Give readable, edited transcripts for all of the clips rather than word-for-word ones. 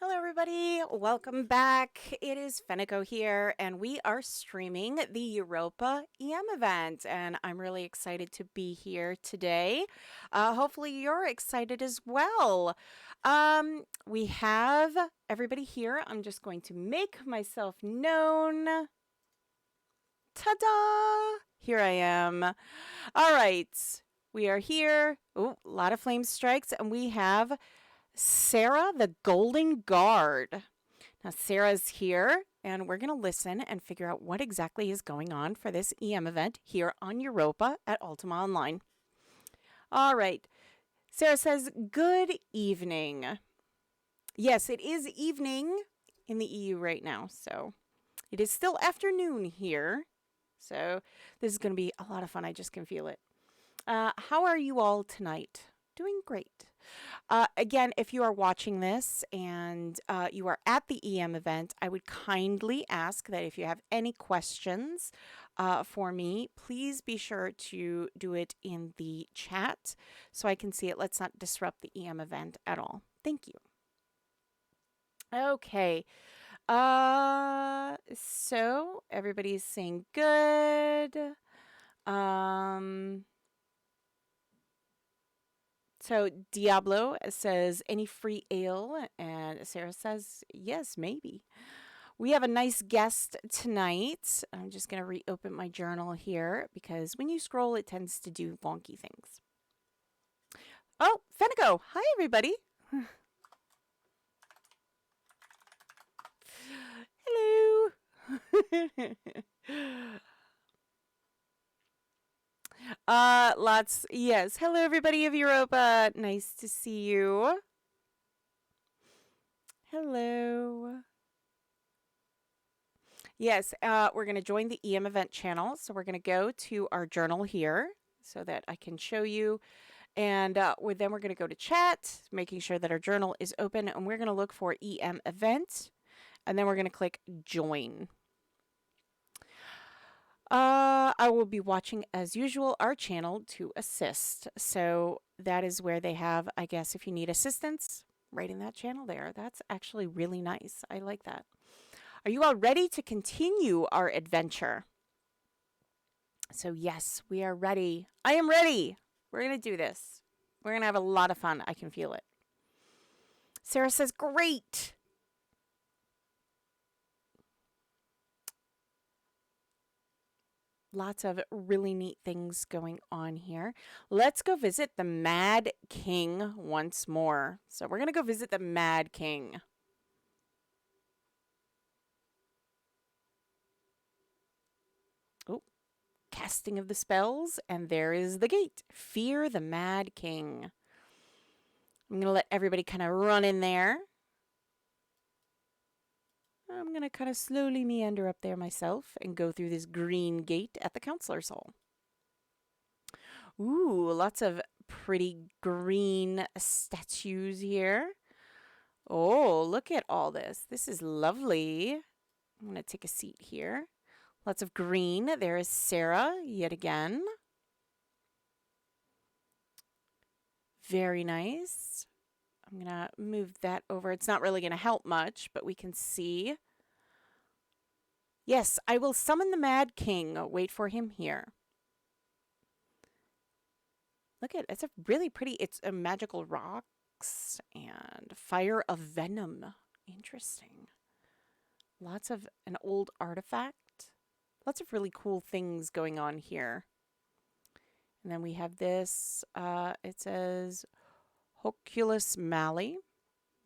Hello, everybody. Welcome back. It is Fenneko here, and we are streaming the Europa EM event. And I'm really excited to be here today. Hopefully, you're excited as well. We have everybody here. I'm just going to make myself known. Ta da! Here I am. All right. We are here. Oh, a lot of flame strikes, and we have Sarah the Golden Guard. Now, Sarah's here, and we're going to listen and figure out what exactly is going on for this EM event here on Europa at Ultima Online. All right. Sarah says, good evening. Yes, it is evening in the EU right now, so it is still afternoon here. So this is going to be a lot of fun. I just can feel it. How are you all tonight? Doing great. Again, if you are watching this and you are at the EM event, I would kindly ask that if you have any questions for me, please be sure to do it in the chat so I can see it. Let's not disrupt the EM event at all. Thank you. Okay. So everybody's saying good. So Diablo says, any free ale? And Sarah says, yes, maybe. We have a nice guest tonight. I'm just going to reopen my journal here because when you scroll, it tends to do wonky things. Oh, Fenneko. Hi, everybody. Hello. Yes. Hello, everybody of Europa. Nice to see you. Hello. Yes, we're going to join the EM event channel. So we're going to go to our journal here so that I can show you. And then we're going to go to chat, making sure that our journal is open. And we're going to look for EM event. And then we're going to click join. I will be watching, as usual, our channel to assist. So that is where they have, I guess, if you need assistance, right in that channel there. That's actually really nice. I like that. Are you all ready to continue our adventure? So yes, we are ready. I am ready. We're going to do this. We're going to have a lot of fun. I can feel it. Sarah says, great. Lots of really neat things going on here. Let's go visit the Mad King once more. So we're going to go visit the Mad King. Oh, casting of the spells, and there is the gate. Fear the Mad King. I'm going to let everybody kind of run in there. I'm going to kind of slowly meander up there myself and go through this green gate at the Counselor's Hall. Ooh, lots of pretty green statues here. Oh, look at all this. This is lovely. I'm going to take a seat here. Lots of green. There is Sarah yet again. Very nice. I'm going to move that over. It's not really going to help much, but we can see. Yes, I will summon the Mad King. Wait for him here. Look at it. It's a really pretty, it's a magical rocks and fire of venom. Interesting. Lots of an old artifact. Lots of really cool things going on here. And then we have this, it says Hoculus Mali.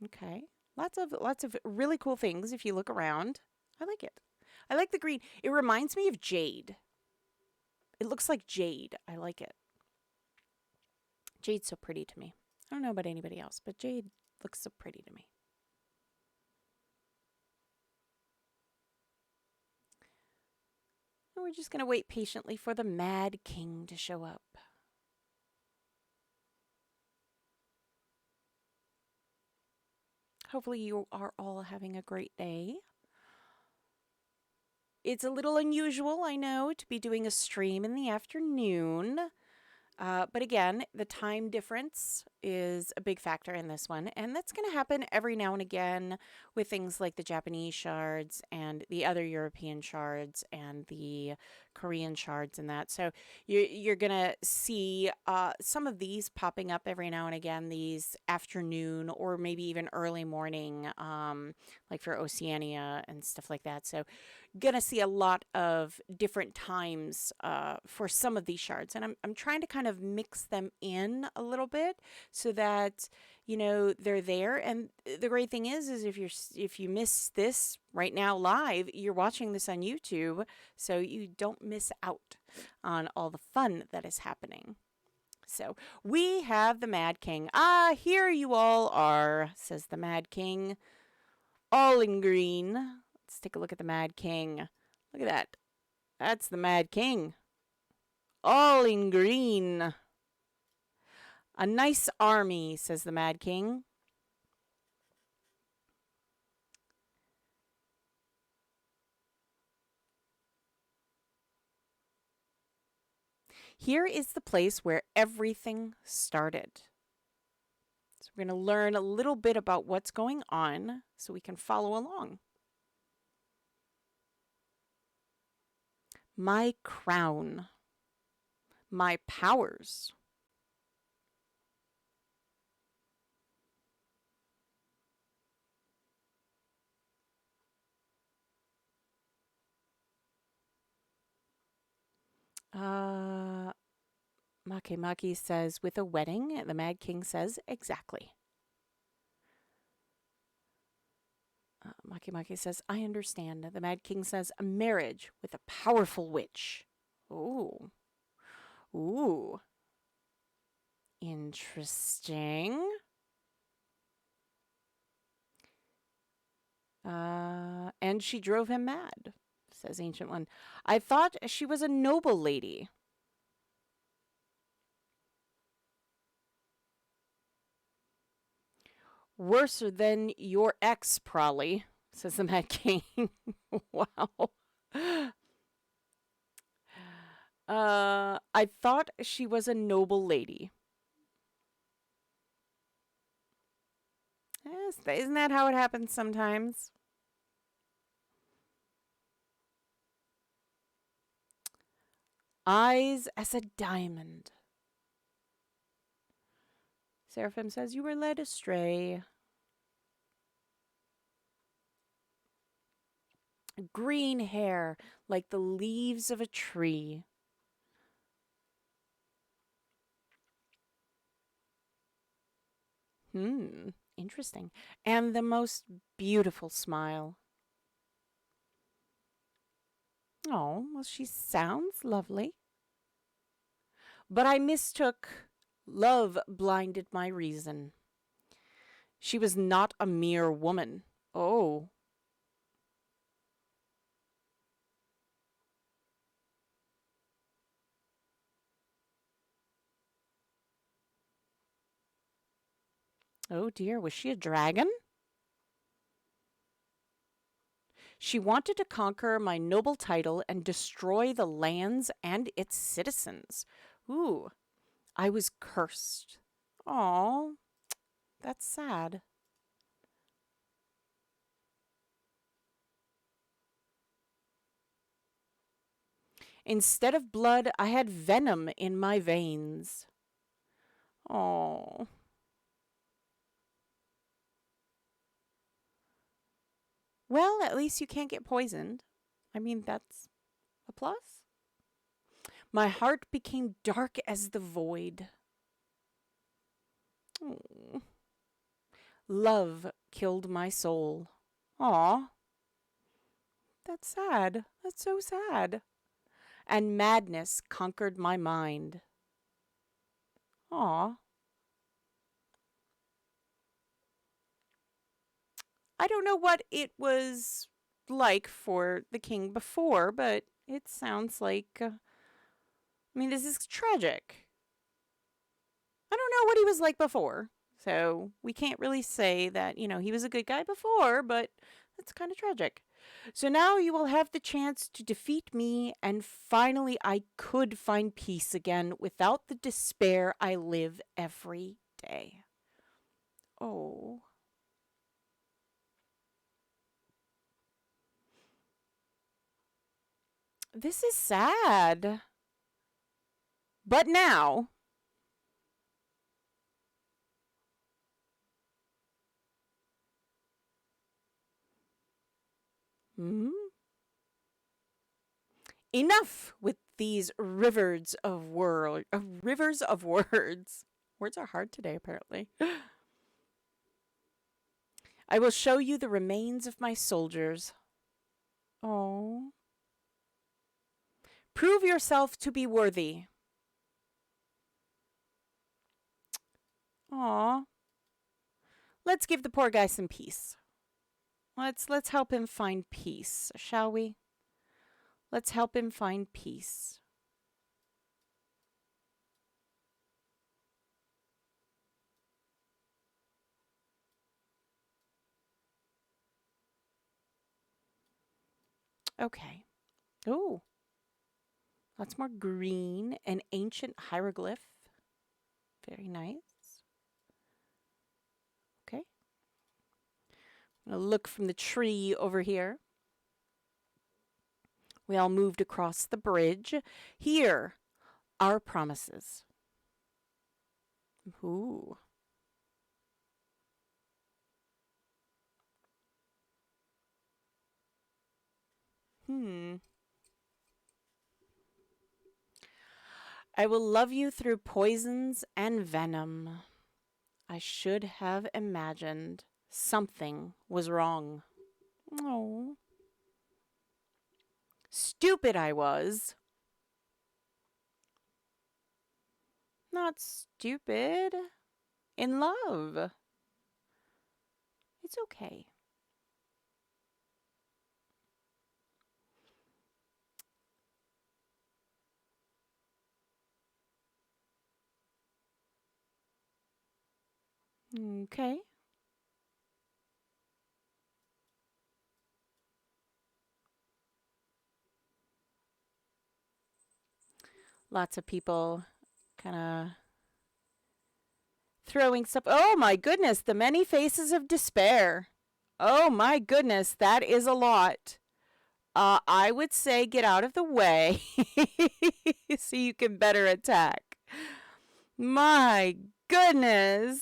Okay. Lots of really cool things if you look around. I like it. I like the green. It reminds me of jade. It looks like jade. I like it. Jade's so pretty to me. I don't know about anybody else, but jade looks so pretty to me. And we're just going to wait patiently for the Mad King to show up. Hopefully you are all having a great day. It's a little unusual, I know, to be doing a stream in the afternoon. But again, the time difference is a big factor in this one. And that's going to happen every now and again with things like the Japanese shards and the other European shards and the Korean shards and that. So you're going to see some of these popping up every now and again, these afternoon or maybe even early morning, like for Oceania and stuff like that. So gonna see a lot of different times for some of these shards, and I'm trying to kind of mix them in a little bit so that they're there. And the great thing is if you miss this right now live, you're watching this on YouTube, so you don't miss out on all the fun that is happening. So we have the Mad King. Ah, here you all are, says the Mad King, all in green. Let's take a look at the Mad King. Look at that. That's the Mad King. All in green. A nice army, says the Mad King. Here is the place where everything started. So we're going to learn a little bit about what's going on so we can follow along. My crown. My powers. Makemaki says, with a wedding. The Mad King says, exactly. Makemaki says, I understand. The Mad King says, a marriage with a powerful witch. Ooh. Ooh. Interesting. And she drove him mad, says Ancient One. I thought she was a noble lady. Worse than your ex, probably, says the Mad King. Wow. I thought she was a noble lady. Yes, isn't that how it happens sometimes? Eyes as a diamond. Seraphim says, you were led astray. Green hair like the leaves of a tree. Interesting. And the most beautiful smile. Oh, well, she sounds lovely. But I mistook. Love blinded my reason. She was not a mere woman. Oh. Oh dear, was she a dragon? She wanted to conquer my noble title and destroy the lands and its citizens. Ooh, I was cursed. Oh, that's sad. Instead of blood, I had venom in my veins. Oh. Well, at least you can't get poisoned. I mean, that's a plus. My heart became dark as the void. Oh. Love killed my soul. Aw. That's sad. That's so sad. And madness conquered my mind. Aw. I don't know what it was like for the king before, but it sounds like. I mean, this is tragic. I don't know what he was like before. So we can't really say that, he was a good guy before, but that's kind of tragic. So now you will have the chance to defeat me, and finally I could find peace again without the despair I live every day. Oh. This is sad. But now, hmm, enough with these rivers of words. Words are hard today, apparently. I will show you the remains of my soldiers. Oh. Prove yourself to be worthy. Aw. Let's give the poor guy some peace. Let's help him find peace, shall we? Let's help him find peace. Okay. Oh, lots more green. An ancient hieroglyph. Very nice. Okay. I'm going to look from the tree over here. We all moved across the bridge. Here are promises. Ooh. Hmm. I will love you through poisons and venom. I should have imagined something was wrong. Oh. Stupid I was. Not stupid. In love. It's okay. Okay. Lots of people kind of throwing stuff. Oh my goodness, the many faces of despair. Oh my goodness, that is a lot. I would say get out of the way so you can better attack. My goodness.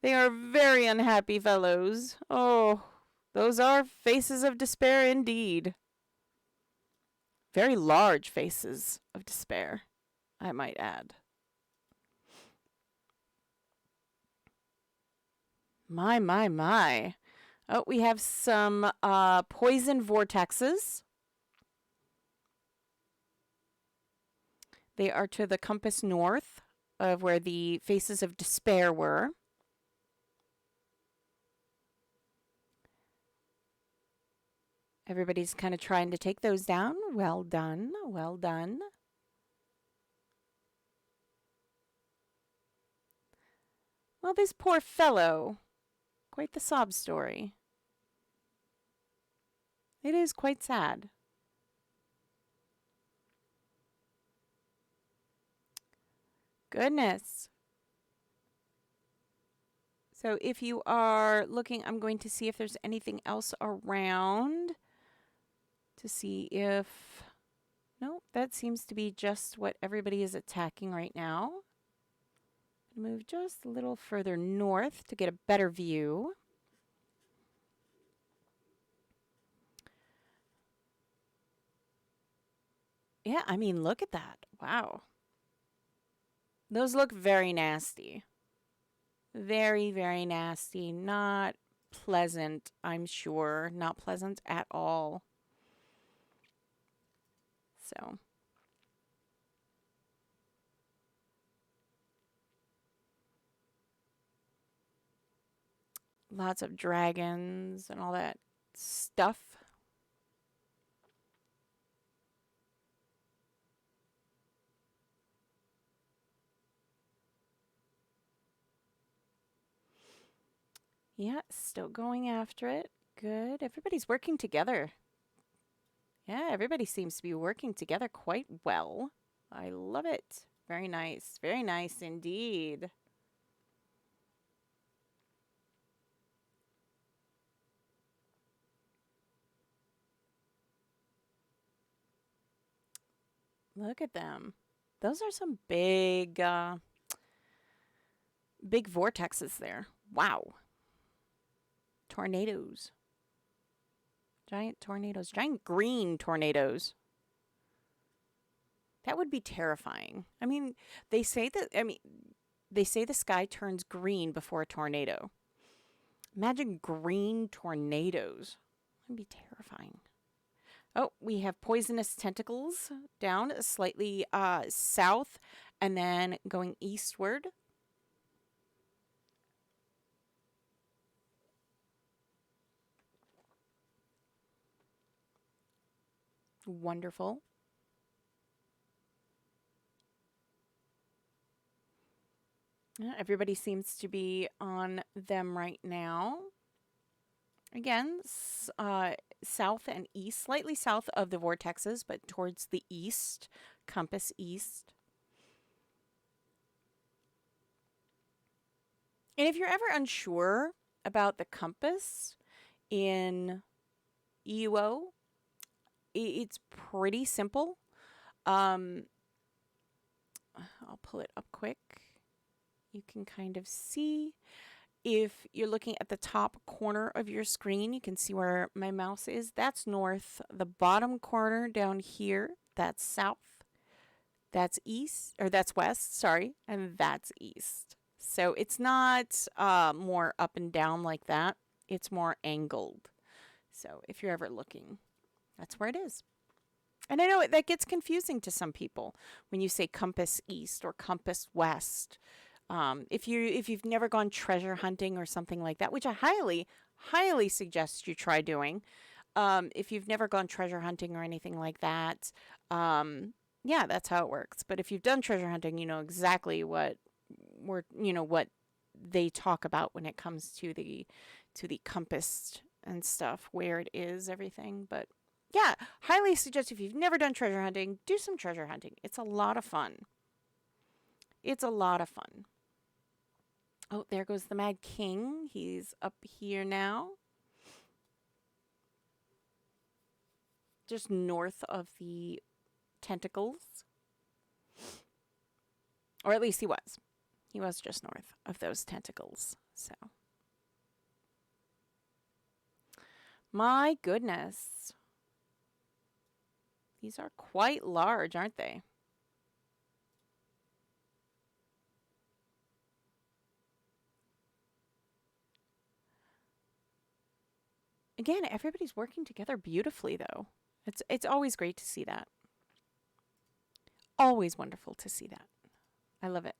They are very unhappy fellows. Oh, those are faces of despair indeed. Very large faces of despair, I might add. My. Oh, we have some poison vortexes. They are to the compass north of where the faces of despair were. Everybody's kind of trying to take those down. Well done. Well done. Well, this poor fellow. Quite the sob story. It is quite sad. Goodness. So if you are looking, I'm going to see if there's anything else around to see if... No, that seems to be just what everybody is attacking right now. Move just a little further north to get a better view. Yeah, I mean, look at that. Wow. Those look very nasty. Very, very nasty. Not pleasant, I'm sure. Not pleasant at all. So. Lots of dragons and all that stuff. Yeah, still going after it. Good. Everybody's working together. Yeah, everybody seems to be working together quite well. I love it. Very nice. Very nice indeed. Look at them. Those are some big vortexes there. Wow. Tornadoes. Giant tornadoes. Giant green tornadoes. That would be terrifying. I mean, they say the sky turns green before a tornado. Imagine green tornadoes. That'd be terrifying. Oh, we have poisonous tentacles down slightly south and then going eastward. Wonderful. Yeah, everybody seems to be on them right now. Again, south and east, slightly south of the vortexes, but towards the east, compass east. And if you're ever unsure about the compass in EUO, it's pretty simple. I'll pull it up quick. You can kind of see. If you're looking at the top corner of your screen, you can see where my mouse is. That's north. The bottom corner down here, that's south. That's east, or that's west, sorry, and that's east. So it's not more up and down like that. It's more angled. So if you're ever looking, that's where it is. And I know that gets confusing to some people when you say compass east or compass west. If you've never gone treasure hunting or something like that, which I highly suggest you try doing. If you've never gone treasure hunting or anything like that, yeah, that's how it works. But if you've done treasure hunting, you know exactly what what they talk about when it comes to the compass and stuff, where it is, everything. But yeah, highly suggest if you've never done treasure hunting, do some treasure hunting. It's a lot of fun. It's a lot of fun. Oh, there goes the Mad King. He's up here now. Just north of the tentacles. Or at least he was. He was just north of those tentacles. So. My goodness. These are quite large, aren't they? Again, everybody's working together beautifully, though. It's always great to see that. Always wonderful to see that. I love it.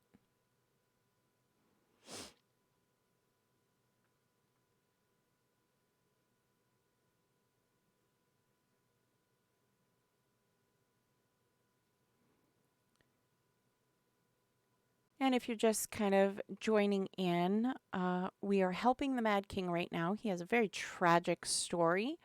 And if you're just kind of joining in, we are helping the Mad King right now. He has a very tragic story,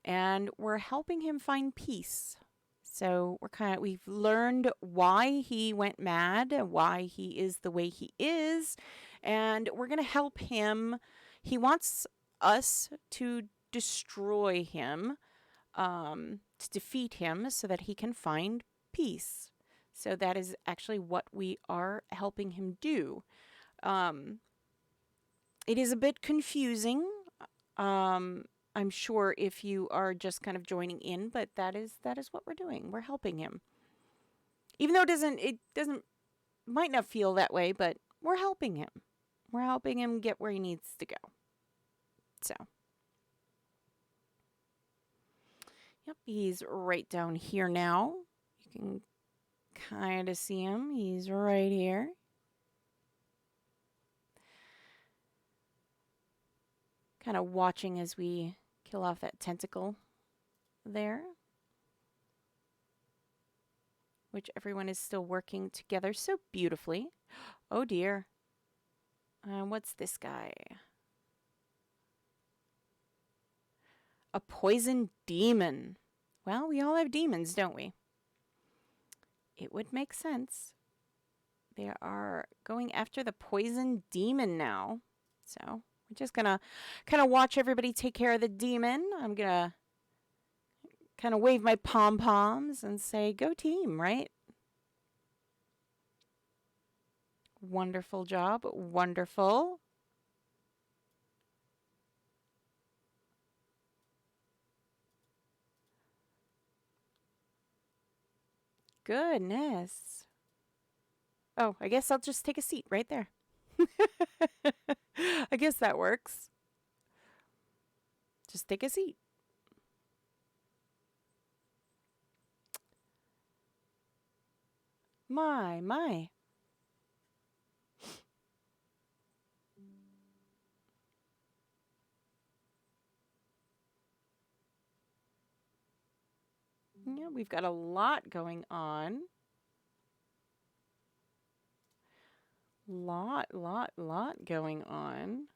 and we're helping him find peace. So we've learned why he went mad, why he is the way he is, and we're going to help him. He wants us to destroy him, to defeat him so that he can find peace. So that is actually what we are helping him do. It is a bit confusing. I'm sure if you are just kind of joining in, but that is what we're doing. We're helping him. Even though it doesn't might not feel that way, but we're helping him. We're helping him get where he needs to go. So, yep, he's right down here now. You can kind of see him. He's right here. Kind of watching as we kill off that tentacle there. Which everyone is still working together so beautifully. Oh dear. What's this guy? A poison demon. Well, we all have demons, don't we? It would make sense. They are going after the poison demon now. So we're just going to kind of watch everybody take care of the demon. I'm going to kind of wave my pom-poms and say, go team, right? Wonderful job. Wonderful. Goodness. Oh, I guess I'll just take a seat right there. I guess that works. Just take a seat. My. Yeah, we've got a lot going on. Lot going on.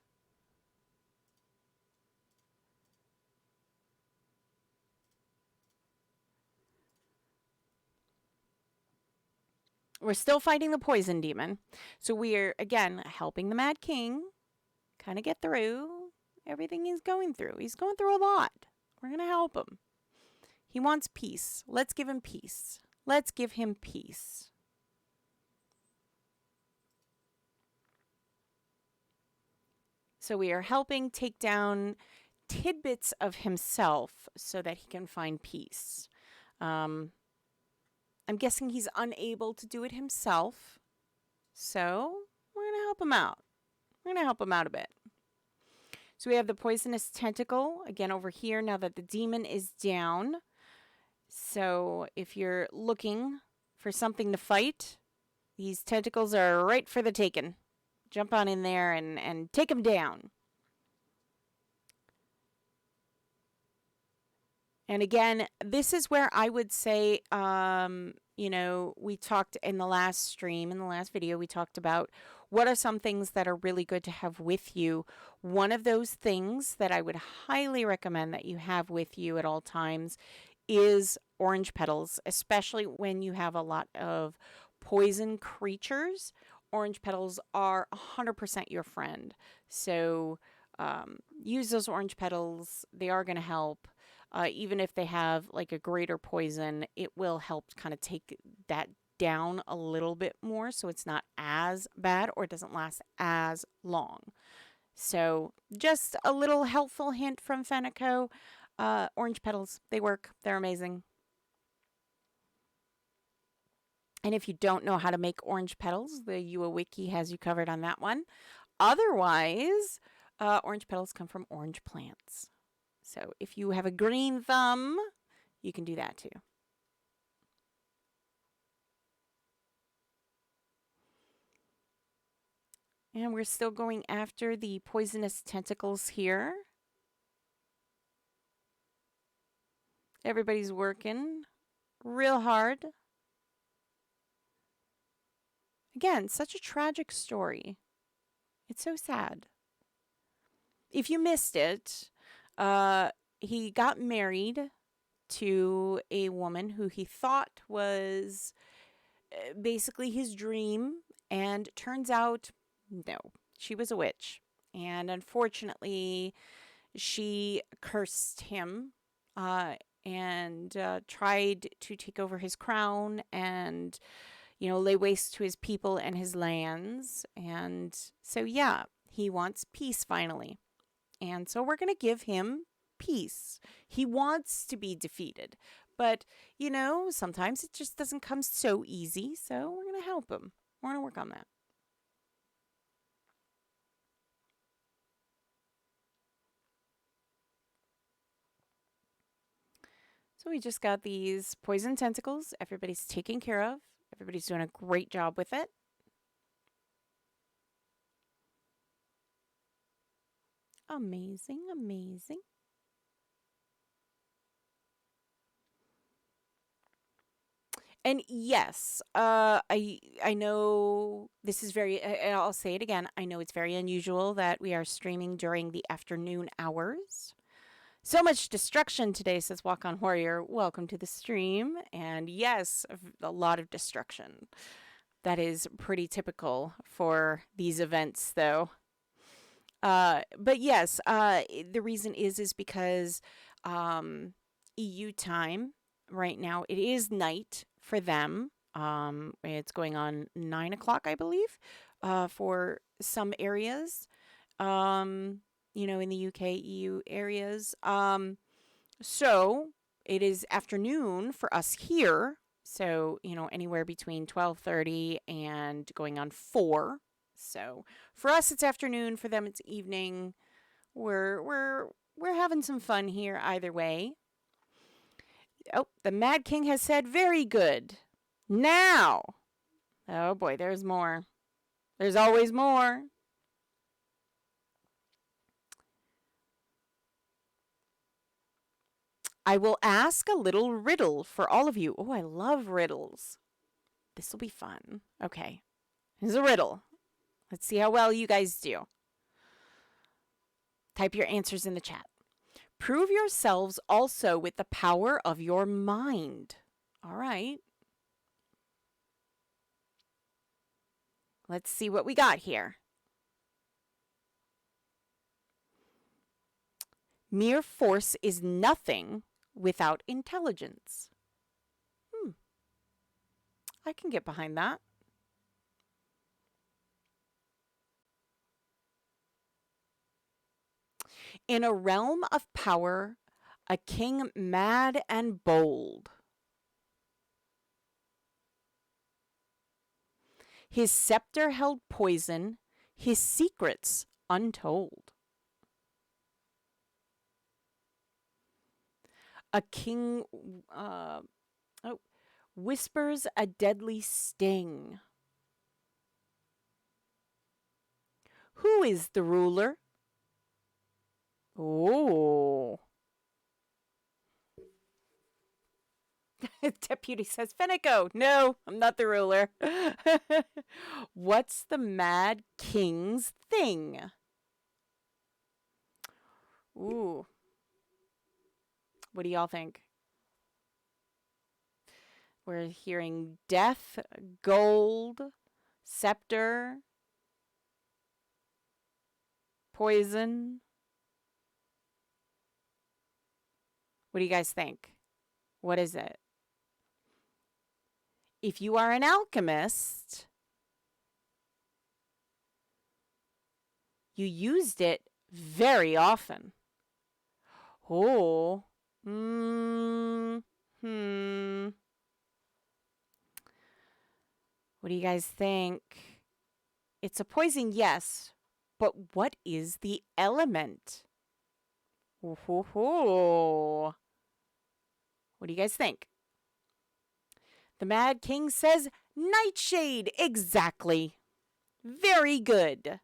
We're still fighting the poison demon. So we're, again, helping the Mad King kind of get through everything he's going through. He's going through a lot. We're going to help him. He wants peace. Let's give him peace. Let's give him peace. So we are helping take down tidbits of himself so that he can find peace. I'm guessing he's unable to do it himself. So we're going to help him out. We're going to help him out a bit. So we have the poisonous tentacle, again, over here, now that the demon is down. So if you're looking for something to fight, these tentacles are right for the taking. Jump on in there and take them down. And again, this is where I would say, you know, we talked in the last stream, in the last video, we talked about what are some things that are really good to have with you. One of those things that I would highly recommend that you have with you at all times is orange petals, especially when you have a lot of poison creatures. Orange petals are 100% your friend. So use those orange petals. They are going to help. Even if they have like a greater poison, it will help kind of take that down a little bit more so it's not as bad or it doesn't last as long. So just a little helpful hint from Fenneko. Orange petals, they work. They're amazing. And if you don't know how to make orange petals, the UA Wiki has you covered on that one. Otherwise, orange petals come from orange plants. So if you have a green thumb, you can do that too. And we're still going after the poisonous tentacles here. Everybody's working real hard. Again, such a tragic story. It's so sad. If you missed it, he got married to a woman who he thought was basically his dream, and turns out, no, she was a witch. And unfortunately, she cursed him and tried to take over his crown and, you know, lay waste to his people and his lands. And so, yeah, he wants peace finally. And so we're going to give him peace. He wants to be defeated. But, you know, sometimes it just doesn't come so easy. So we're going to help him. We're going to work on that. So we just got these poison tentacles. Everybody's taken care of. Everybody's doing a great job with it. Amazing, amazing. And yes, I know this is very, I'll say it again. I know it's very unusual that we are streaming during the afternoon hours. So much destruction today, says Walk On Warrior. Welcome to the stream. And yes, a lot of destruction. That is pretty typical for these events, though. But yes, the reason is because EU time right now, it is night for them. It's going on 9 o'clock, I believe, for some areas. In the UK, EU areas. So it is afternoon for us here. So, anywhere between 12:30 and going on 4. So for us it's afternoon, for them it's evening. We're having some fun here either way. Oh, the Mad King has said very good. Now. Oh boy, there's more. There's always more. I will ask a little riddle for all of you. Oh, I love riddles. This will be fun. Okay. Here's a riddle. Let's see how well you guys do. Type your answers in the chat. Prove yourselves also with the power of your mind. All right. Let's see what we got here. Mere force is nothing without intelligence. I can get behind that. In a realm of power, a king mad and bold. His scepter held poison, his secrets untold. A king whispers a deadly sting. Who is the ruler? Oh. Deputy says, Fenneko. No, I'm not the ruler. What's the Mad King's thing? Ooh. What do y'all think? We're hearing death, gold, scepter, poison. What do you guys think? What is it? If you are an alchemist, you used it very often. Oh. What do you guys think? It's a poison, yes, but what is the element? What do you guys think? The Mad King says nightshade. Exactly. Very good.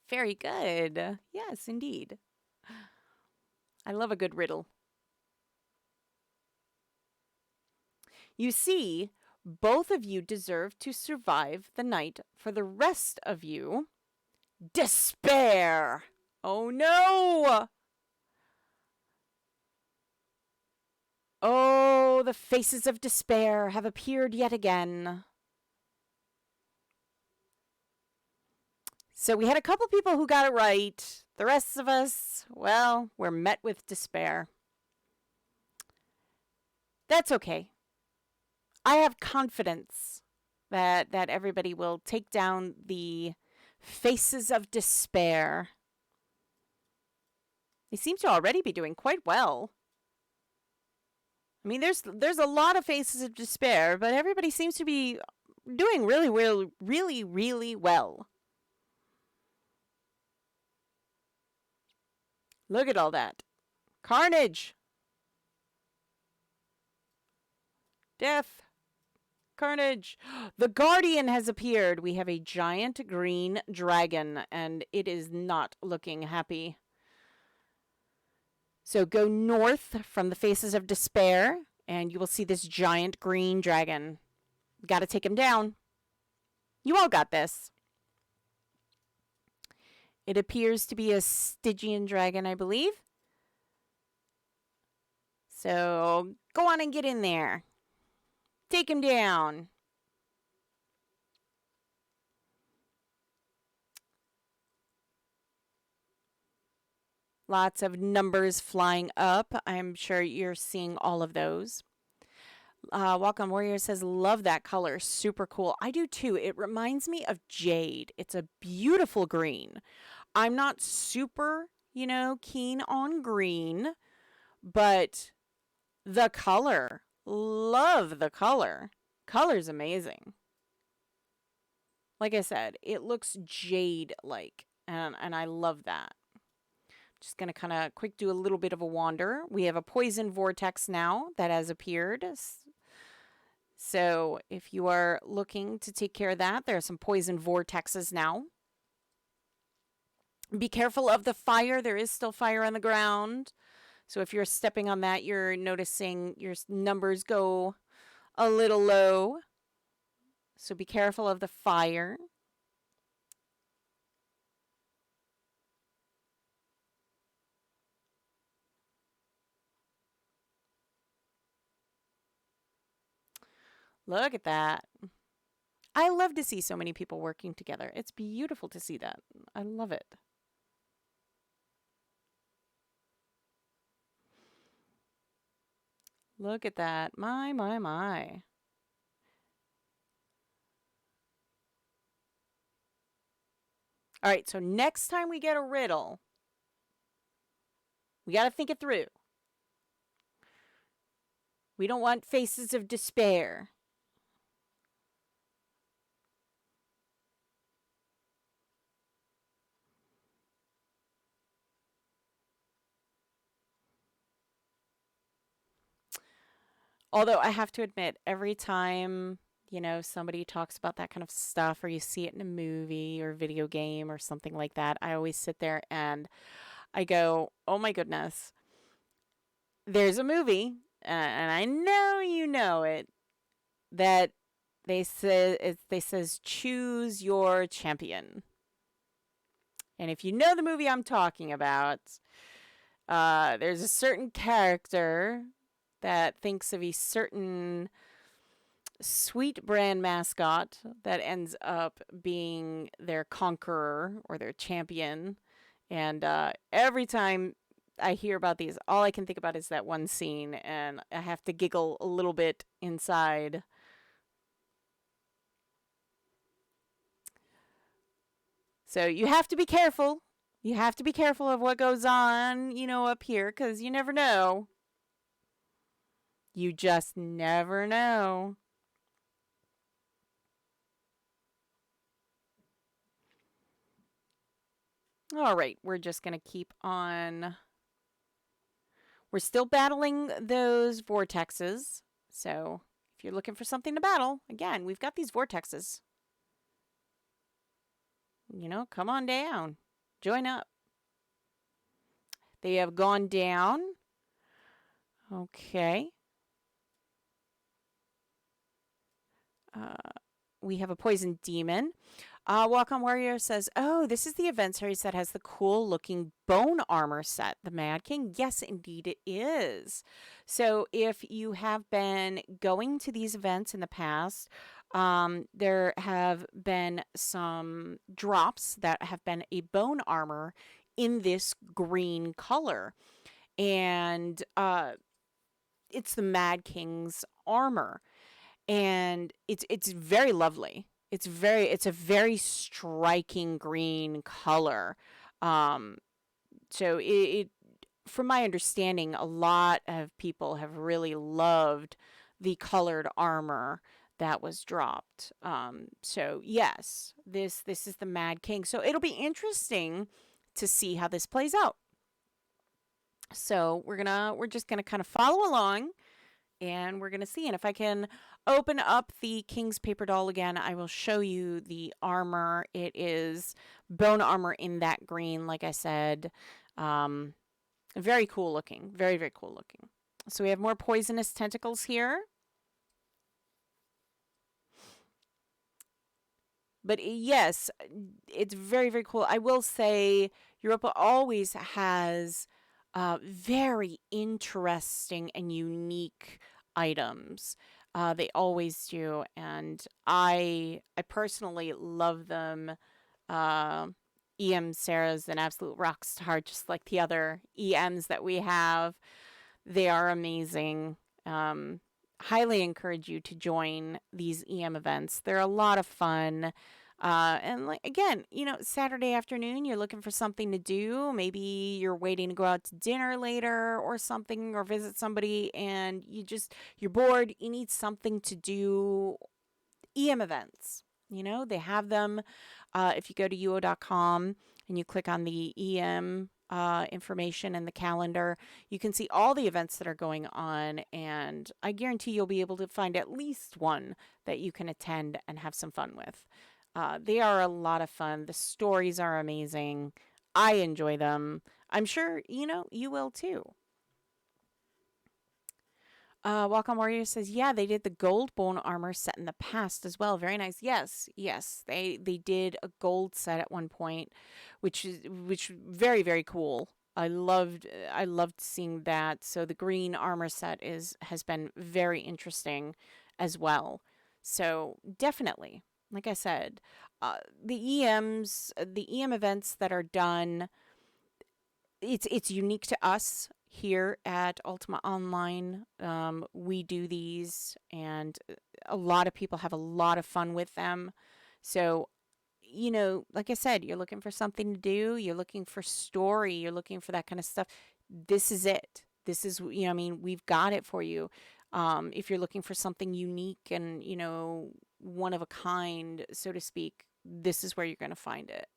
Very good. Yes, indeed. I love a good riddle. You see, both of you deserve to survive the night. For the rest of you, despair. Oh no! Oh, the faces of despair have appeared yet again. So we had a couple people who got it right. The rest of us, well, we're met with despair. That's okay. I have confidence that everybody will take down the faces of despair. They seem to already be doing quite well. I mean, there's a lot of faces of despair, but everybody seems to be doing really well. Look at all that. Carnage. Death. Carnage. The Guardian has appeared. We have a giant green dragon, and it is not looking happy. So go north from the faces of despair, and you will see this giant green dragon. Got to take him down. You all got this. It appears to be a Stygian dragon, I believe. So go on and get in there. Take him down. Lots of numbers flying up. I'm sure you're seeing all of those. Walk on Warrior says, love that color. Super cool. I do too. It reminds me of jade. It's a beautiful green. I'm not super, keen on green, but the color, love the color. Color's amazing. Like I said, it looks jade-like, and I love that. Just going to kind of quick do a little bit of a wander. We have a poison vortex now that has appeared. So if you are looking to take care of that, there are some poison vortexes now. Be careful of the fire. There is still fire on the ground. So if you're stepping on that, you're noticing your numbers go a little low. So be careful of the fire. Look at that. I love to see so many people working together. It's beautiful to see that. I love it. Look at that. My, my, my. All right, so next time we get a riddle, we got to think it through. We don't want faces of despair. Although I have to admit, every time, somebody talks about that kind of stuff or you see it in a movie or video game or something like that, I always sit there and I go, oh my goodness, there's a movie, and I know you know it, that they says choose your champion. And if you know the movie I'm talking about, there's a certain character that thinks of a certain sweet brand mascot that ends up being their conqueror or their champion. And every time I hear about these, all I can think about is that one scene, and I have to giggle a little bit inside. So you have to be careful. You have to be careful of what goes on, up here, because you never know. You just never know. All right, we're just going to keep on. We're still battling those vortexes. So if you're looking for something to battle, again, we've got these vortexes. Come on down. Join up. They have gone down. Okay. We have a poison demon. Walk on Warrior says, oh, this is the event series that has the cool looking bone armor set, the Mad King. Yes, indeed it is. So if you have been going to these events in the past, there have been some drops that have been a bone armor in this green color. And it's the Mad King's armor. And it's very lovely. It's a very striking green color. So it from my understanding, a lot of people have really loved the colored armor that was dropped. So yes, this is the Mad King. So it'll be interesting to see how this plays out. So we're just gonna kind of follow along, and we're gonna see. And if I can open up the King's paper doll again, I will show you the armor. It is bone armor in that green, like I said. Very cool looking. Very, very cool looking. So we have more poisonous tentacles here. But yes, it's very, very cool. I will say Europa always has very interesting and unique items. They always do, and I personally love them. Uh, EM Sarah's an absolute rock star, just like the other EMs that we have. They are amazing. Highly encourage you to join these EM events. They're a lot of fun. And like again, Saturday afternoon, you're looking for something to do. Maybe you're waiting to go out to dinner later or something, or visit somebody, and you're bored. You need something to do. EM events. They have them. If you go to uo.com and you click on the EM information and the calendar, you can see all the events that are going on. And I guarantee you'll be able to find at least one that you can attend and have some fun with. They are a lot of fun. The stories are amazing. I enjoy them. I'm sure, you will too. Walk on Warrior says, yeah, they did the gold bone armor set in the past as well. Very nice. Yes, yes, they did a gold set at one point, which very, very cool. I loved seeing that. So the green armor set has been very interesting as well. So definitely, like I said, the EM events that are done, it's unique to us here at Ultima Online. We do these, and a lot of people have a lot of fun with them. So, like I said, you're looking for something to do, you're looking for story, you're looking for that kind of stuff. This is it. This is, I mean, we've got it for you. If you're looking for something unique and, one of a kind, so to speak, this is where you're going to find it.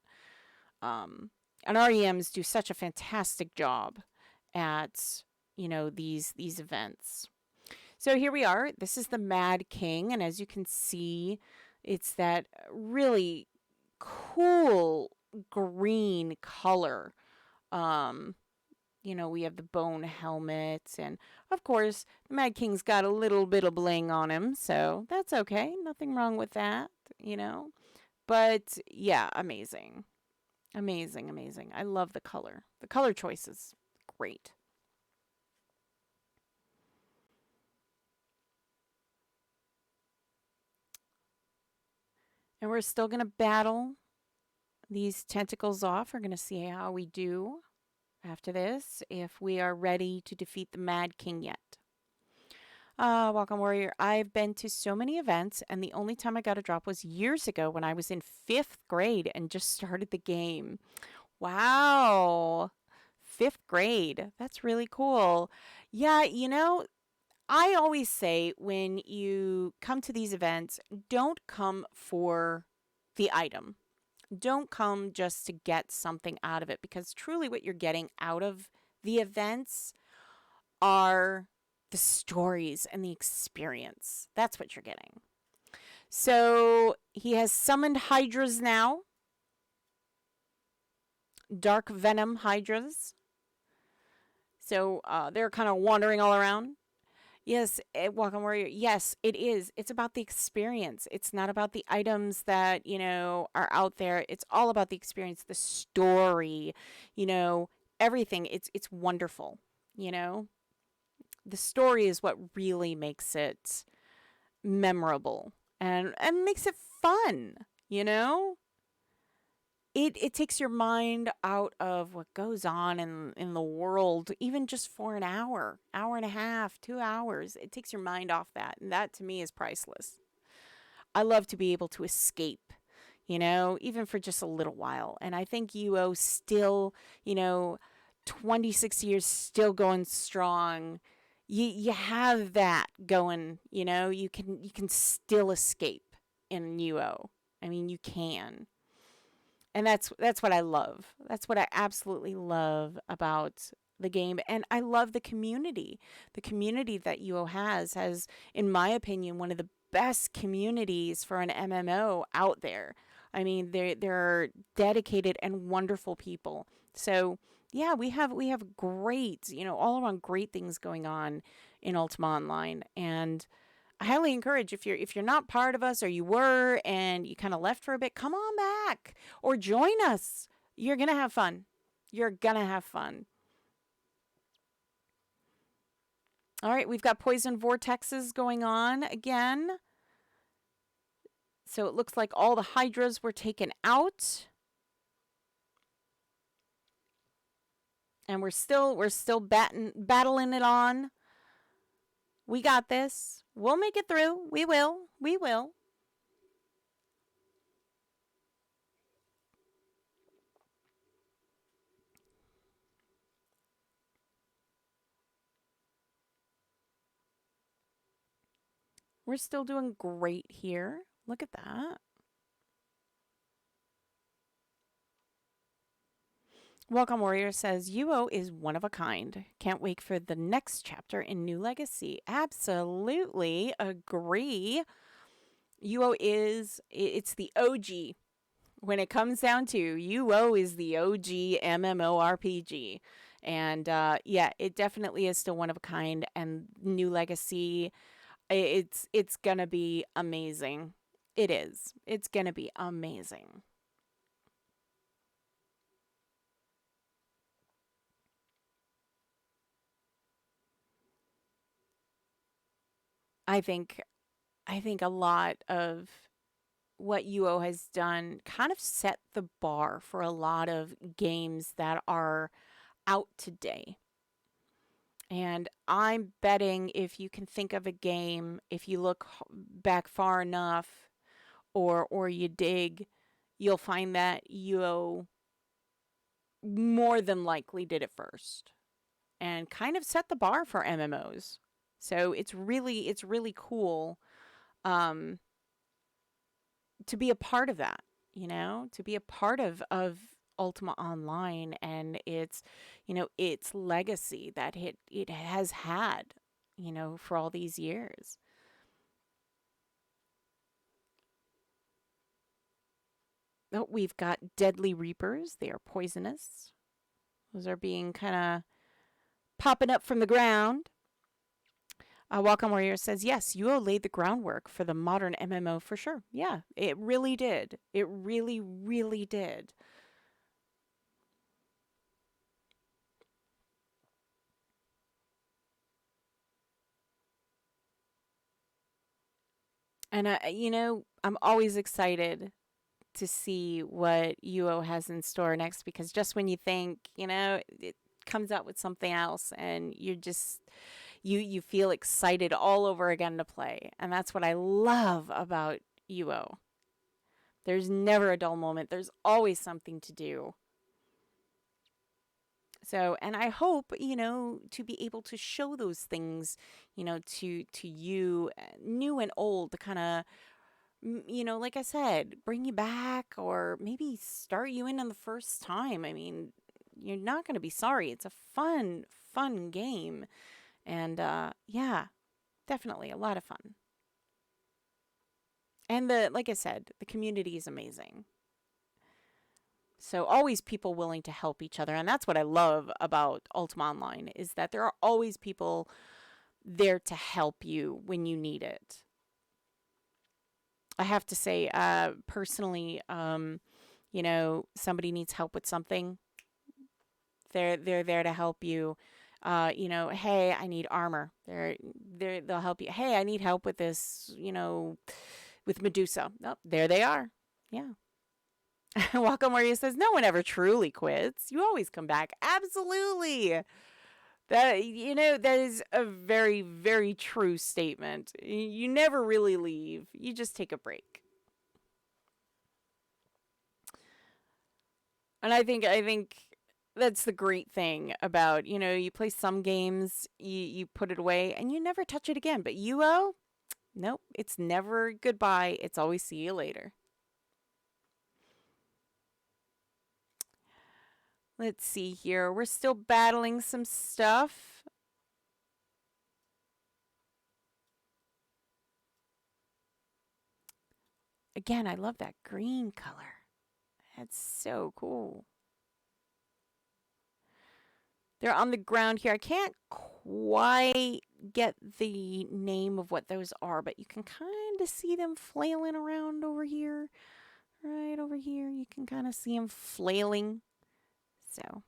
And REMs do such a fantastic job at these events. So here we are. This is the Mad King, and as you can see, it's that really cool green color. Um, we have the bone helmet, and of course, the Mad King's got a little bit of bling on him, so that's okay. Nothing wrong with that. But yeah, amazing. Amazing, amazing. I love the color. The color choices, great. And we're still going to battle these tentacles off. We're going to see how we do after this, if we are ready to defeat the Mad King yet. Welcome, Warrior. I've been to so many events, and the only time I got a drop was years ago when I was in 5th grade and just started the game. Wow. 5th grade. That's really cool. Yeah, I always say when you come to these events, don't come for the item. Don't come just to get something out of it, because truly what you're getting out of the events are the stories and the experience. That's what you're getting. So he has summoned hydras now. Dark venom hydras. So they're kind of wandering all around. Yes, Welcome Warrior. Yes, it is. It's about the experience. It's not about the items that, are out there. It's all about the experience, the story, everything. It's wonderful, you know. The story is what really makes it memorable and makes it fun, you know? It takes your mind out of what goes on in the world, even just for an hour and a half, 2 hours. It takes your mind off that. And that to me is priceless. I love to be able to escape, even for just a little while. And I think UO still, 26 years still going strong. You have that going, you can still escape in UO. I mean, you can. And that's what I love. That's what I absolutely love about the game. And I love the community. The community that UO has, in my opinion, one of the best communities for an MMO out there. I mean, they're dedicated and wonderful people. So yeah, we have great, all around great things going on in Ultima Online. And I highly encourage, if you're not part of us, or you were and you kind of left for a bit, come on back or join us. You're going to have fun. You're going to have fun. All right, we've got poison vortexes going on again. So it looks like all the hydras were taken out. And we're still battling it on. We got this. We'll make it through. We will. We will. We're still doing great here. Look at that. Welcome Warrior says, UO is one of a kind. Can't wait for the next chapter in New Legacy. Absolutely agree. UO it's the OG. When it comes down to, UO is the OG MMORPG. And yeah, it definitely is still one of a kind. And New Legacy, it's going to be amazing. It is. It's going to be amazing. I think a lot of what UO has done kind of set the bar for a lot of games that are out today. And I'm betting, if you can think of a game, if you look back far enough, or you dig, you'll find that UO more than likely did it first and kind of set the bar for MMOs. So it's really cool to be a part of that, to be a part of Ultima Online and its, its legacy that it has had, for all these years. Oh, we've got deadly reapers. They are poisonous. Those are being kind of popping up from the ground. Welcome Warrior says, yes, UO laid the groundwork for the modern MMO for sure. Yeah, it really did. It really, really did. And, I'm always excited to see what UO has in store next, because just when you think, it comes out with something else and you're just, you feel excited all over again to play. And that's what I love about UO. There's never a dull moment. There's always something to do. So, and I hope, to be able to show those things, to you, new and old, to kind of, like I said, bring you back or maybe start you in on the first time. I mean, you're not going to be sorry. It's a fun, fun game. And yeah, definitely a lot of fun. And like I said, the community is amazing. So always people willing to help each other. And that's what I love about Ultima Online, is that there are always people there to help you when you need it. I have to say, personally, somebody needs help with something, they're there to help you. Hey, I need armor. They'll help you. Hey, I need help with this, with Medusa. Oh, there they are. Yeah. Welcome Warrior says, no one ever truly quits. You always come back. Absolutely. That is a very, very true statement. You never really leave. You just take a break. And I think that's the great thing about, you play some games, you put it away and you never touch it again. But UO, nope, it's never goodbye. It's always see you later. Let's see here. We're still battling some stuff. Again, I love that green color. That's so cool. They're on the ground here. I can't quite get the name of what those are, but you can kind of see them flailing around over here. Right over here, you can kind of see them flailing. So,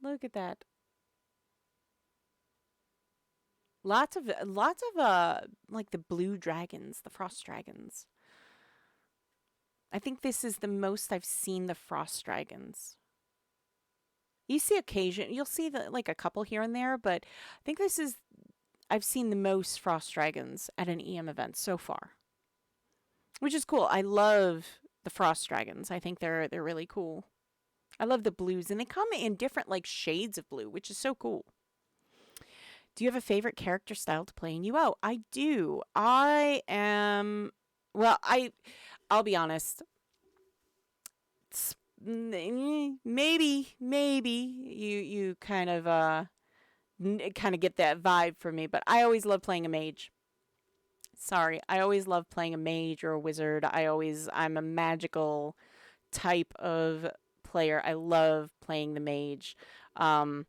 look at that. Lots of like the blue dragons, the frost dragons. I think this is the most I've seen the frost dragons. You see you'll see the like a couple here and there, but I think this is I've seen the most frost dragons at an EM event so far, which is cool. I love the frost dragons. I think they're really cool. I love the blues, and they come in different like shades of blue, which is so cool. Do you have a favorite character style to play in UO? I do. I am well, I'll be honest. Maybe you kind of get that vibe from me, but I always love playing a mage. Sorry, I always love playing a mage or a wizard. I'm a magical type of player. I love playing the mage. Um,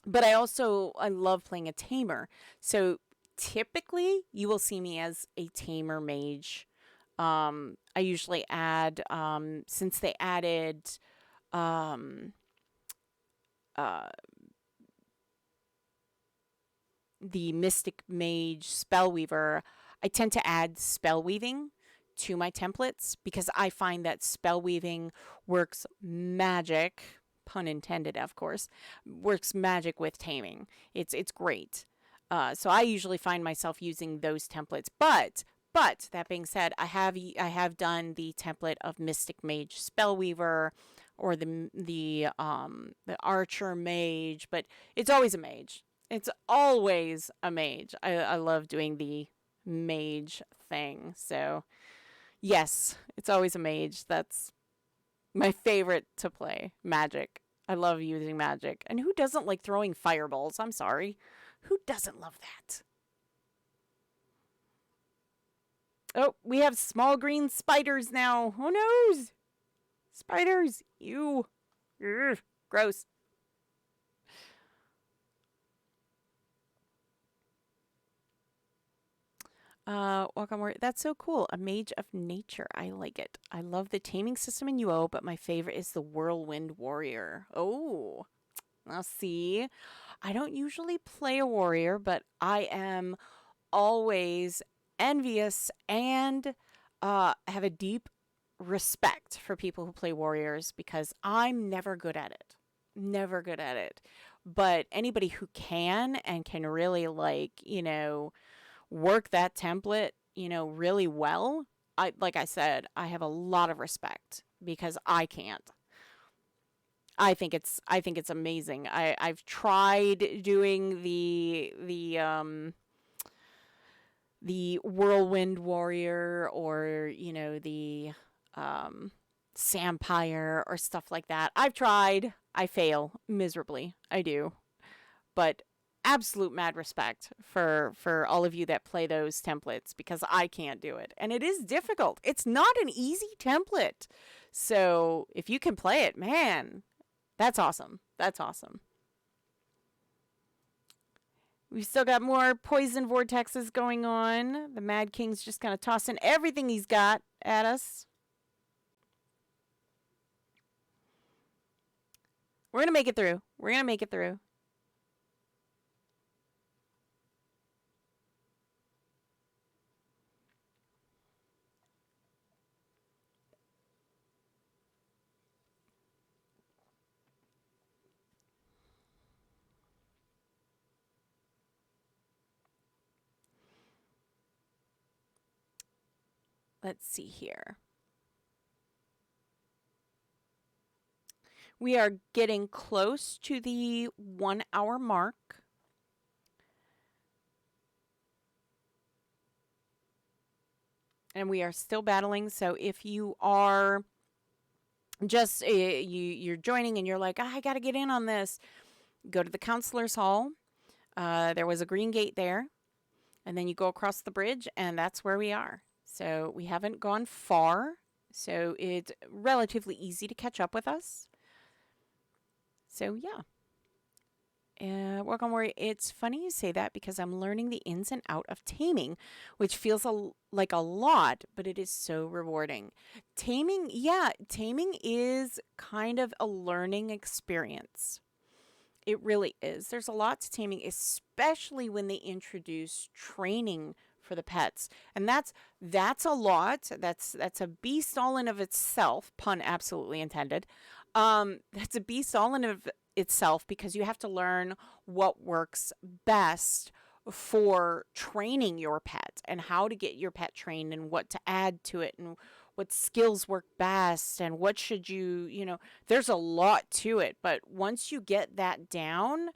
but I love playing a tamer. So typically you will see me as a tamer mage. I usually add since they added um, uh, the Mystic Mage Spellweaver, I tend to add spell weaving to my templates because I find that spell weaving works magic, pun intended, of course, works magic with taming. It's great. So I usually find myself using those templates, but that being said, I have done the template of Mystic Mage Spellweaver or the Archer Mage, but it's always a mage. It's always a mage. I love doing the mage thing. So, yes, it's always a mage. That's my favorite to play. Magic. I love using magic. And who doesn't like throwing fireballs? I'm sorry. Who doesn't love that? Oh, we have small green spiders now. Who knows? Spiders. Ew. Ugh, gross. Welcome. That's so cool. A mage of nature. I like it. I love the taming system in UO, but my favorite is the whirlwind warrior. Oh, now see, I don't usually play a warrior, but I am always envious and have a deep respect for people who play warriors because I'm never good at it. Never good at it. But anybody who can and can really work that template, really well, like I said, I have a lot of respect because I can't. I think it's amazing. I've tried doing the whirlwind warrior or the sampire or stuff like that. I've tried. I fail miserably. I do. But absolute mad respect for all of you that play those templates because I can't do it. And it is difficult. It's not an easy template. So, if you can play it, man, that's awesome. That's awesome. We've still got more poison vortexes going on. The Mad King's just kind of tossing everything he's got at us. We're going to make it through. We're going to make it through. Let's see here. We are getting close to the 1 hour mark. And we are still battling. So if you are just you're joining and you're like, I got to get in on this, go to the counselor's hall. There was a green gate there, and then you go across the bridge, and that's where we are. So we haven't gone far. So it's relatively easy to catch up with us. So yeah. Welcome, Worry. It's funny you say that because I'm learning the ins and out of taming, which feels like a lot, but it is so rewarding. Taming, yeah, taming is kind of a learning experience. It really is. There's a lot to taming, especially when they introduce training for the pets. And that's a lot. That's a beast all in of itself, pun absolutely intended. That's a beast all in of itself because you have to learn what works best for training your pet and how to get your pet trained and what to add to it and what skills work best and what should you, there's a lot to it, but once you get that down,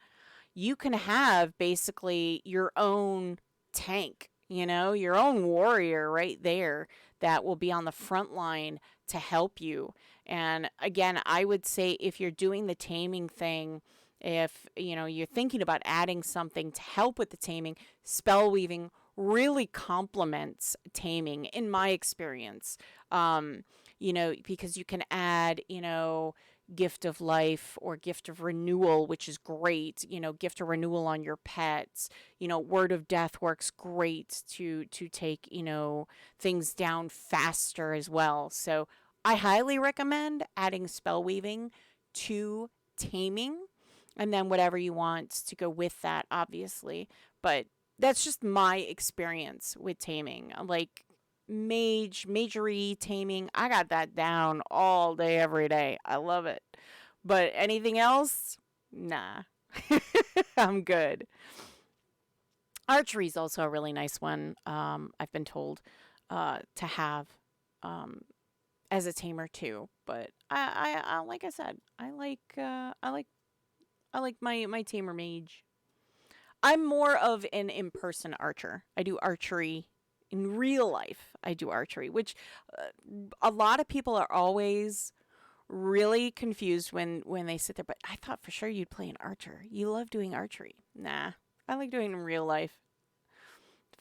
you can have basically your own tank, your own warrior right there that will be on the front line to help you. And again, I would say if you're doing the taming thing, if you're thinking about adding something to help with the taming, spell weaving really complements taming in my experience. Because you can add, gift of life or gift of renewal, which is great. Gift of renewal on your pets. Word of death works great to take, things down faster as well. So I highly recommend adding spell weaving to taming and then whatever you want to go with that, obviously. But that's just my experience with taming. Like majory taming, I got that down all day, every day. I love it. But anything else, nah. I'm good. Archery is also a really nice one. I've been told to have um, as a tamer too. But I like I said, I like my tamer mage. I'm more of an in-person archer. I do archery in real life. I do archery, which a lot of people are always really confused when they sit there. But I thought for sure you'd play an archer. You love doing archery. Nah, I like doing it in real life.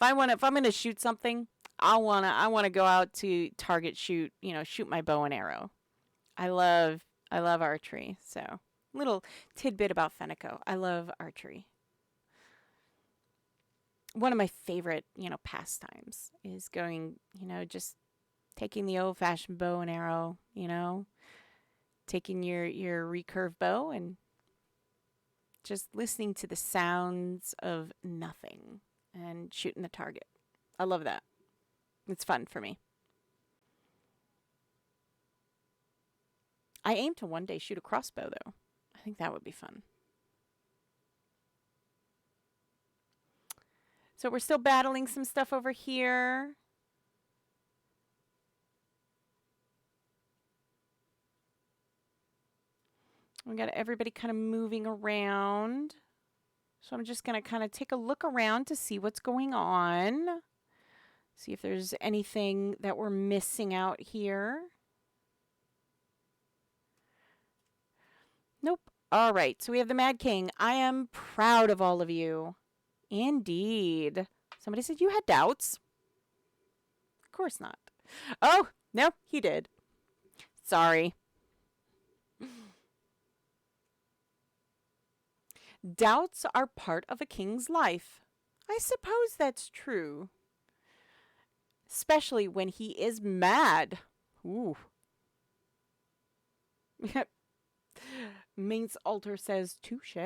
If I'm gonna shoot something, I wanna go out to target shoot. Shoot my bow and arrow. I love archery. So little tidbit about Fenneko. I love archery. One of my favorite, pastimes is going, just taking the old fashioned bow and arrow, taking your recurve bow and just listening to the sounds of nothing and shooting the target. I love that. It's fun for me. I aim to one day shoot a crossbow though. I think that would be fun. So we're still battling some stuff over here. We got everybody kind of moving around. So I'm just going to kind of take a look around to see what's going on. See if there's anything that we're missing out here. Nope. All right. So we have the Mad King. I am proud of all of you. Indeed. Somebody said you had doubts. Of course not. Oh, no, he did. Sorry. Doubts are part of a king's life. I suppose that's true. Especially when he is mad. Ooh. Main's altar says, touche.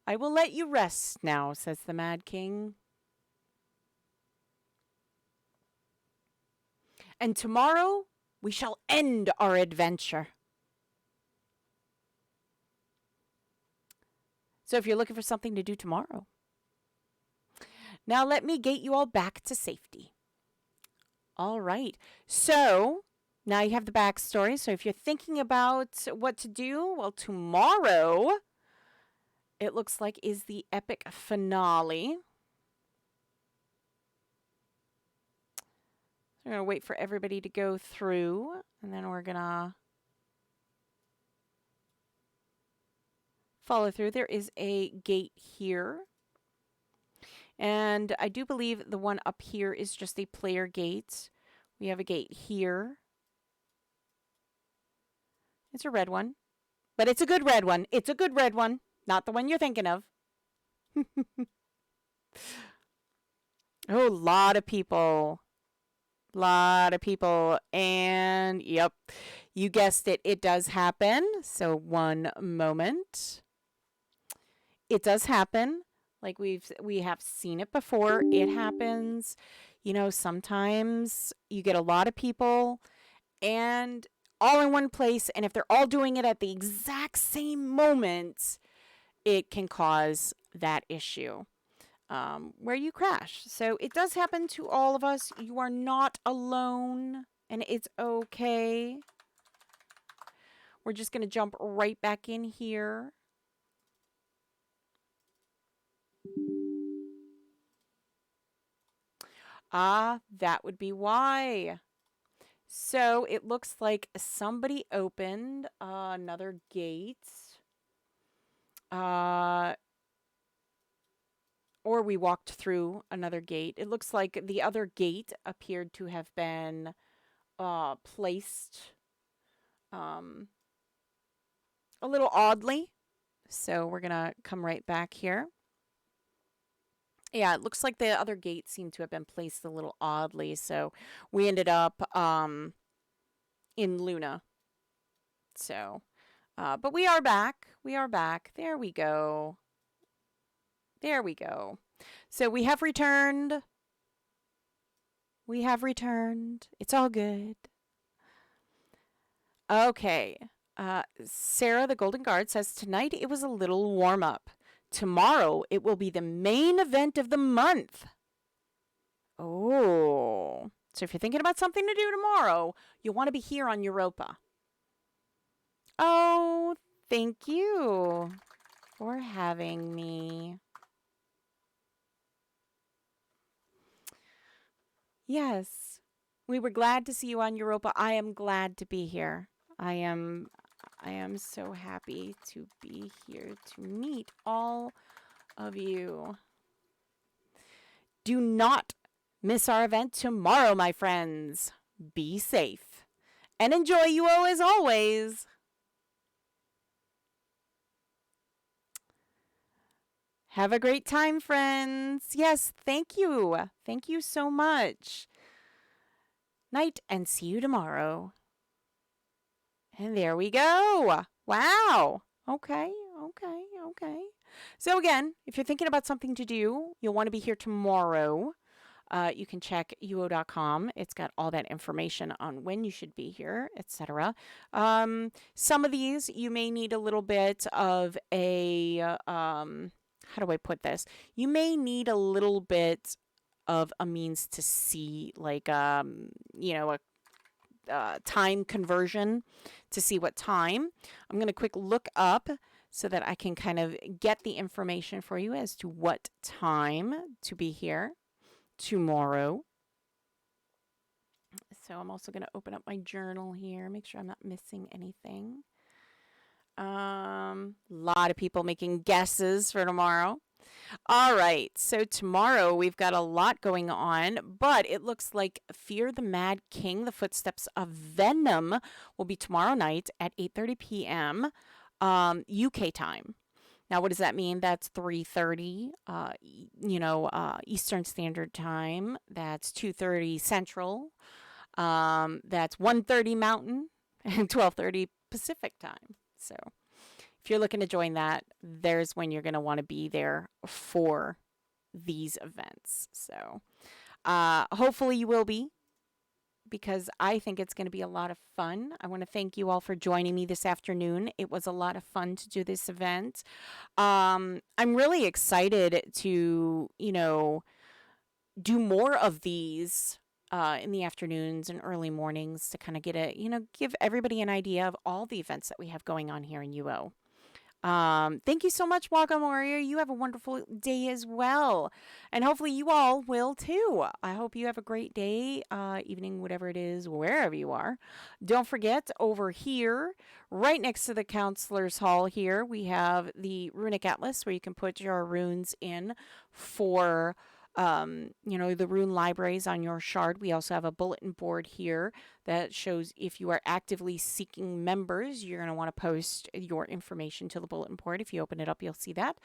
I will let you rest now, says the Mad King. And tomorrow we shall end our adventure. So if you're looking for something to do tomorrow. Now let me get you all back to safety. All right. So now you have the backstory. So if you're thinking about what to do, well, tomorrow, it looks like is the epic finale. So we're going to wait for everybody to go through, and then we're going to follow through. There is a gate here. And I do believe the one up here is just a player gate, We have a gate here. It's a red one. But it's a good red one. It's a good red one. Not the one you're thinking of. Oh, a lot of people. Lot of people. And yep, you guessed it. It does happen. So one moment. It does happen. Like we have seen it before. It happens. You know, sometimes you get a lot of people and all in one place, and if they're all doing it at the exact same moment, it can cause that issue where you crash. So it does happen to all of us. You are not alone, and it's okay. We're just going to jump right back in here. Ah, that would be why. So it looks like somebody opened another gate. Or we walked through another gate. It looks like the other gate appeared to have been placed a little oddly. So we're going to come right back here. Yeah, it looks like the other gate seemed to have been placed a little oddly. So we ended up in Luna. So, but we are back. We are back. There we go. There we go. So we have returned. We have returned. It's all good. Okay. Sarah, the Golden Guard, says tonight it was a little warm up. Tomorrow it will be the main event of the month. Oh. So if you're thinking about something to do tomorrow, you'll want to be here on Europa. Oh, thank you for having me. Yes. We were glad to see you on Europa. I am glad to be here. I am so happy to be here to meet all of you. Do not miss our event tomorrow, my friends. Be safe and enjoy UO as always. Have a great time, friends. Yes, thank you. Thank you so much. Night and see you tomorrow. And there we go. Wow. Okay. So again, if you're thinking about something to do, you'll want to be here tomorrow. You can check uo.com. It's got all that information on when you should be here, etc. Some of these you may need a little bit of a how do I put this? You may need a little bit of a means to see, like you know, a time conversion to see what time. I'm going to quick look up so that I can kind of get the information for you as to what time to be here tomorrow. So I'm also going to open up my journal here, make sure I'm not missing anything. A lot of people making guesses for tomorrow. All right, so tomorrow we've got a lot going on, but it looks like Fear the Mad King, The Footsteps of Venom will be tomorrow night at 8:30 p.m. UK time. Now, what does that mean? That's 3:30, Eastern Standard Time. That's 2:30 Central. That's 1:30 Mountain and 12:30 Pacific Time. So if you're looking to join that, there's when you're going to want to be there for these events. So hopefully you will be, because I think it's going to be a lot of fun. I want to thank you all for joining me this afternoon. It was a lot of fun to do this event. I'm really excited to, do more of these in the afternoons and early mornings to kind of get give everybody an idea of all the events that we have going on here in UO. Thank you so much, Welcome Warrior. You have a wonderful day as well. And hopefully you all will too. I hope you have a great day, evening, whatever it is, wherever you are. Don't forget, over here, right next to the Counselor's Hall here, we have the Runic Atlas where you can put your runes in for the rune libraries on your shard. We also have a bulletin board here that shows if you are actively seeking members, you're going to want to post your information to the bulletin board. If you open it up, you'll see that.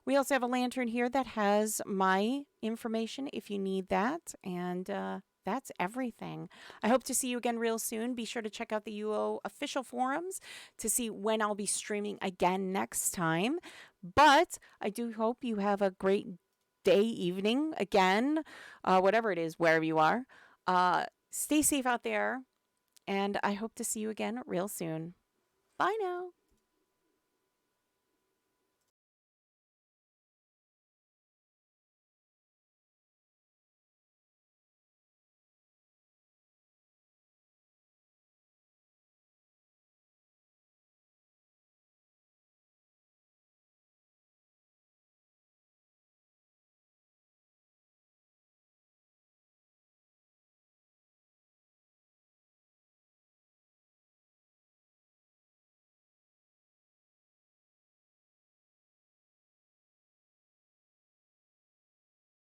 We also have a lantern here that has my information if you need that. And that's everything. I hope to see you again real soon. Be sure to check out the UO official forums to see when I'll be streaming again next time. But I do hope you have a great day, evening, again, whatever it is, wherever you are. Stay safe out there, and I hope to see you again real soon. Bye now.